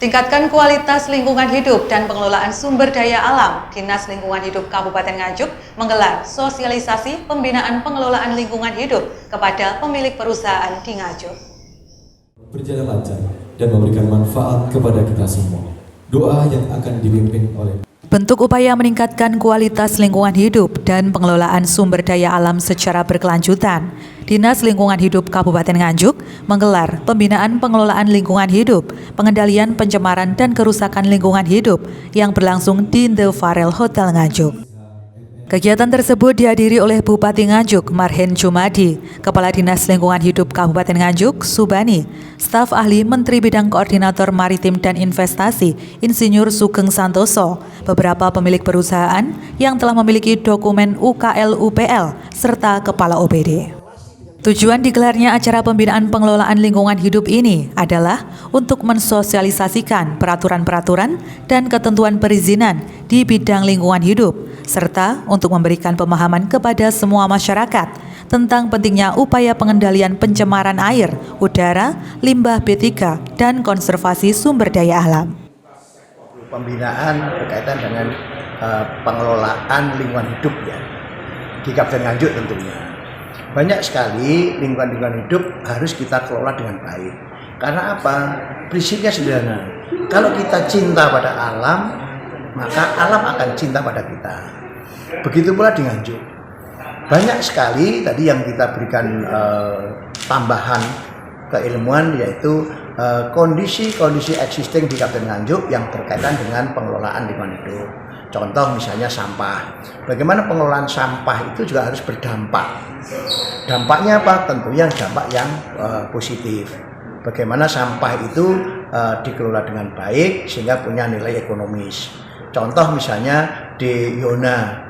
Tingkatkan kualitas lingkungan hidup dan pengelolaan sumber daya alam. Dinas Lingkungan Hidup Kabupaten Nganjuk menggelar sosialisasi pembinaan pengelolaan lingkungan hidup kepada pemilik perusahaan di Nganjuk. Berjalan lancar dan memberikan manfaat kepada kita semua. Doa yang akan dipimpin oleh Bentuk upaya meningkatkan kualitas lingkungan hidup dan pengelolaan sumber daya alam secara berkelanjutan. Dinas Lingkungan Hidup Kabupaten Nganjuk menggelar pembinaan pengelolaan lingkungan hidup, pengendalian pencemaran dan kerusakan lingkungan hidup yang berlangsung di The Farel Hotel Nganjuk. Kegiatan tersebut dihadiri oleh Bupati Nganjuk, Marhen Jumadi, Kepala Dinas Lingkungan Hidup Kabupaten Nganjuk, Subani, staf ahli Menteri Bidang Koordinator Maritim dan Investasi, Insinyur Sugeng Santoso, beberapa pemilik perusahaan yang telah memiliki dokumen UKL-UPL, serta Kepala OPD. Tujuan digelarnya acara pembinaan pengelolaan lingkungan hidup ini adalah untuk mensosialisasikan peraturan-peraturan dan ketentuan perizinan di bidang lingkungan hidup, serta untuk memberikan pemahaman kepada semua masyarakat tentang pentingnya upaya pengendalian pencemaran air, udara, limbah B3, dan konservasi sumber daya alam. Pembinaan berkaitan dengan pengelolaan lingkungan hidup ya, di Kabupaten Nganjuk tentunya. Banyak sekali lingkungan hidup harus kita kelola dengan baik. Karena apa? Prinsipnya sederhana. Kalau kita cinta pada alam, maka alam akan cinta pada kita. Begitu pula di Nganjuk. Banyak sekali tadi yang kita berikan tambahan keilmuan, yaitu kondisi-kondisi existing di Kabupaten Nganjuk yang berkaitan dengan pengelolaan lingkungan hidup. Contoh misalnya sampah. Bagaimana pengelolaan sampah itu juga harus berdampak. Dampaknya apa? Tentunya dampak yang positif. Bagaimana sampah itu dikelola dengan baik sehingga punya nilai ekonomis. Contoh misalnya di Yona,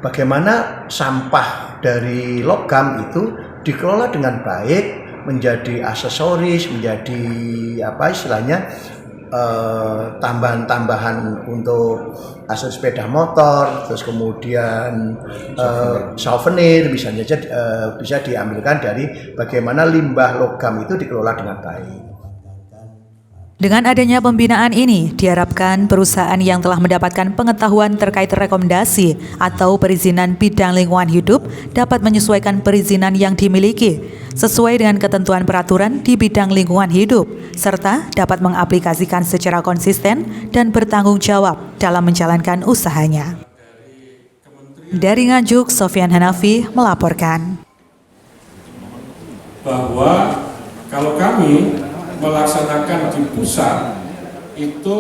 bagaimana sampah dari logam itu dikelola dengan baik menjadi aksesoris, menjadi apa istilahnya tambahan-tambahan untuk aksesoris sepeda motor, terus kemudian souvenir misalnya bisa diambilkan dari bagaimana limbah logam itu dikelola dengan baik. Dengan adanya pembinaan ini, diharapkan perusahaan yang telah mendapatkan pengetahuan terkait rekomendasi atau perizinan bidang lingkungan hidup dapat menyesuaikan perizinan yang dimiliki sesuai dengan ketentuan peraturan di bidang lingkungan hidup, serta dapat mengaplikasikan secara konsisten dan bertanggung jawab dalam menjalankan usahanya. Dari Nganjuk, Sofyan Hanafi melaporkan. Bahwa kalau kami melaksanakan di pusat itu